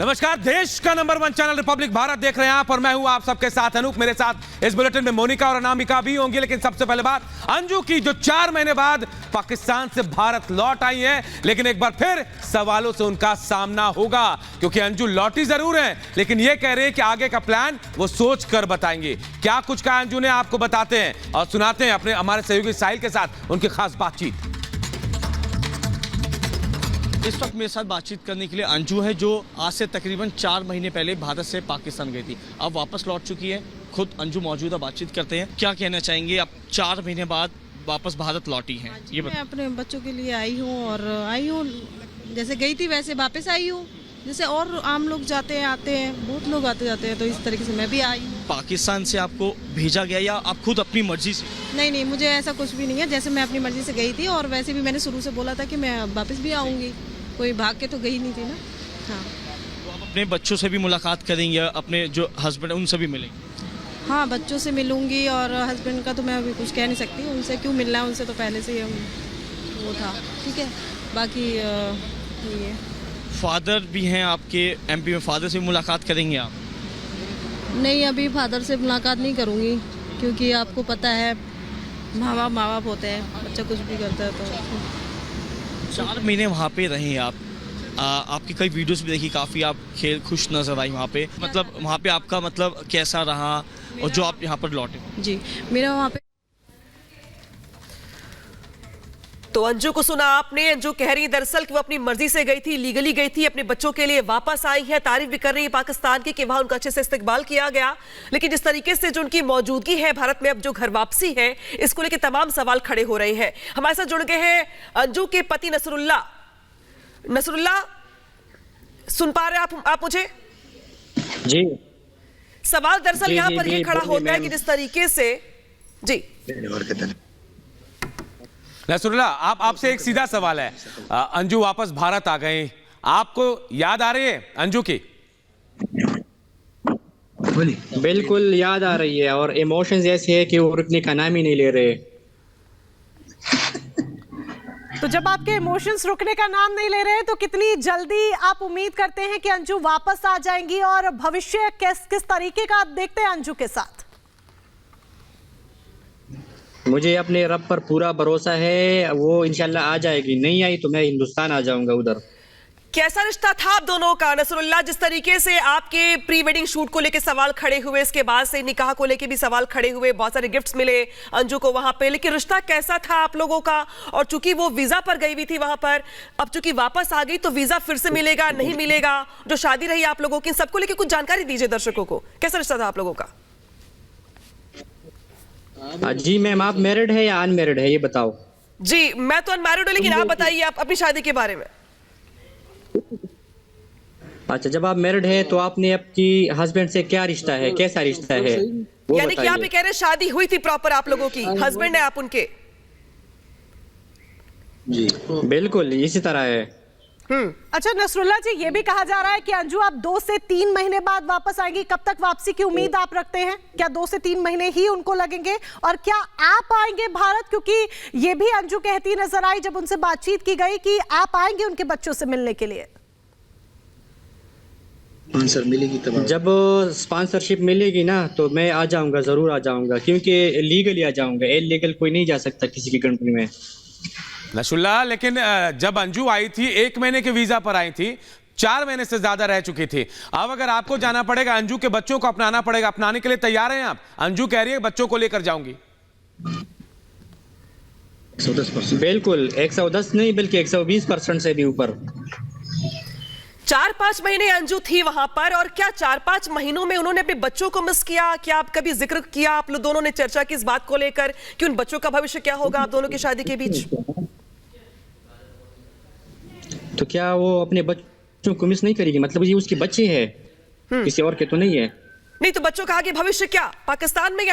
नमस्कार, देश का नंबर 1 चैनल रिपब्लिक भारत देख रहे हैं आप और मैं हूं आप सबके साथ अनूप। मेरे साथ इस बुलेटिन में मोनिका और अनामिका भी होंगी, लेकिन सबसे पहले बात अंजू की, जो 4 महीने बाद पाकिस्तान से भारत लौट आई है। लेकिन एक बार फिर सवालों से उनका सामना होगा, क्योंकि अंजू लौटी जरूर है लेकिन ये कह रहे हैं कि आगे का प्लान वो सोच कर बताएंगे। क्या कुछ कहा अंजू ने, आपको बताते हैं और सुनाते हैं अपने हमारे सहयोगी साहिल के साथ उनकी खास बातचीत। इस वक्त मेरे साथ बातचीत करने के लिए अंजू है, जो आज से तकरीबन 4 महीने पहले भारत से पाकिस्तान गई थी, अब वापस लौट चुकी है। खुद अंजू मौजूद है, बातचीत करते हैं। क्या कहना चाहेंगे, अब 4 महीने बाद वापस भारत लौटी हैं? ये मैं अपने बच्चों के लिए आई हूँ और आई हूँ जैसे गई थी वैसे वापस आई हूँ, जैसे और आम लोग जाते हैं आते हैं, बहुत लोग आते जाते हैं, तो इस तरीके से मैं भी आई हूँ। पाकिस्तान से आपको भेजा गया या आप खुद अपनी मर्जी से? नहीं, मुझे ऐसा कुछ भी नहीं है। जैसे मैं अपनी मर्जी से गई थी और वैसे भी मैंने शुरू से बोला था कि मैं वापस भी आऊँगी, कोई भाग के तो गई नहीं थी ना। हाँ, तो आप अपने बच्चों से भी मुलाकात करेंगे, अपने जो हस्बैंड उनसे भी मिलेंगे? हाँ, बच्चों से मिलूंगी और हस्बैंड का तो मैं अभी कुछ कह नहीं सकती, उनसे क्यों मिलना है, उनसे तो पहले से वो था। ठीक है, बाकी ये फादर भी हैं आपके एमपी में, फादर से भी मुलाकात करेंगे आप? नहीं, अभी फादर से मुलाकात नहीं करूँगी, क्योंकि आपको पता है माँ बाप होते हैं, बच्चा कुछ भी करता है तो। 4 महीने वहाँ पे रहे आप, आपकी कई वीडियोस भी देखी, काफ़ी आप खुश नजर आई वहाँ पे। मतलब वहाँ पे आपका मतलब कैसा रहा और जो आप यहाँ पर लौटे? जी, मेरा वहाँ पे तो अंजू को सुना आपने। अंजू कह रही है दरअसल कि वो अपनी मर्जी से गई थी, लीगली गई थी, अपने बच्चों के लिए वापस आई है। तारीफ भी कर रही है पाकिस्तान की कि वहां उनका अच्छे से इस्तकबाल किया गया। लेकिन जिस तरीके से जो उनकी मौजूदगी है भारत में, अब जो घर वापसी है, इसको लेकर तमाम सवाल खड़े हो रहे हैं। हमारे साथ जुड़ गए हैं अंजू के पति नसरुल्ला। सुन पा रहे हैं आप मुझे? जी। सवाल दरअसल यहाँ पर ये खड़ा होता है कि जिस तरीके से जी नसरुल्ला, आपसे एक सीधा सवाल है। अंजू वापस भारत आ गए, आपको याद आ रही है अंजू की? बिल्कुल याद आ रही है और इमोशंस ऐसे है कि वो रुकने का नाम ही नहीं ले रहे। तो जब आपके इमोशंस रुकने का नाम नहीं ले रहे, तो कितनी जल्दी आप उम्मीद करते हैं कि अंजू वापस आ जाएंगी और भविष्य किस तरीके का आप देखते हैं अंजू के साथ? मुझे अपने रब पर पूरा भरोसा है, वो इंशाल्लाह आ जाएगी। नहीं आई तो मैं हिंदुस्तान आ जाऊंगा उधर। कैसा रिश्ता था आप दोनों का नसरुल्ला? जिस तरीके से आपके प्री वेडिंग शूट को लेकर सवाल खड़े हुए, इसके बाद से निकाह को लेकर भी सवाल खड़े हुए, बहुत सारे गिफ्ट्स मिले अंजू को वहां पे, लेकिन रिश्ता कैसा था आप लोगों का? और चूंकि वो वीजा पर गई हुई थी वहां पर, अब चूंकि वापस आ गई तो वीजा फिर से मिलेगा नहीं मिलेगा? जो शादी रही आप लोगों की, सबको लेकर कुछ जानकारी दीजिए दर्शकों को। कैसा रिश्ता था आप लोगों का? जी मैम, आप मैरिड है या अनमैरिड है ये बताओ? जी, मैं तो अनमैरिड हूं, लेकिन आप बताइए आप अपनी शादी के बारे में। अच्छा, जब आप मैरिड है तो आपने आपकी हस्बैंड से क्या रिश्ता है, कैसा रिश्ता है? यानी कि आप ये कह रहे हैं शादी हुई थी प्रॉपर आप लोगों की, हस्बैंड है आप उनके? जी बिल्कुल इसी तरह है। अच्छा नसरुल्ला जी, ये भी कहा जा रहा है कि अंजू आप 2 से 3 महीने बाद वापस आएंगी। कब तक वापसी की उम्मीद आप रखते हैं? क्या 2 से 3 महीने ही उनको लगेंगे? और क्या आप आएंगे भारत? क्योंकि ये भी अंजू कहती नजर आई जब उनसे बातचीत की गई कि आप आएंगे उनके बच्चों से मिलने के लिए। स्पॉन्सर मिलेगी तब? जब स्पॉन्सरशिप मिलेगी ना तो मैं आ जाऊंगा, जरूर आ जाऊंगा, क्योंकि लीगली आ जाऊंगा। इलीगल कोई नहीं जा सकता किसी की कंट्री में। नसरुल्ला, लेकिन जब अंजू आई थी 1 महीने के वीजा पर आई थी, 4 महीने से ज्यादा रह चुकी थी। अब अगर आपको जाना पड़ेगा, अंजू के बच्चों को अपनाना पड़ेगा, अपनाने के लिए तैयार हैं आप? अंजू कह रही है बच्चों को लेकर जाऊंगी। 110%। बिल्कुल, 110 नहीं बल्कि 120% से भी ऊपर। 4-5 महीने अंजू थी वहां पर, और क्या 4-5 महीनों में उन्होंने अपने बच्चों को मिस किया? क्या आप कभी जिक्र किया, आप लोग दोनों ने चर्चा की इस बात को लेकर कि उन बच्चों का भविष्य क्या होगा आप दोनों की शादी के बीच? तो क्या वो अपने बच्चों को मिस नहीं करेगी? मतलब ये उसके बच्चे हैं, किसी और के तो नहीं है। नहीं तो बच्चों का आगे भविष्य क्या, पाकिस्तान में या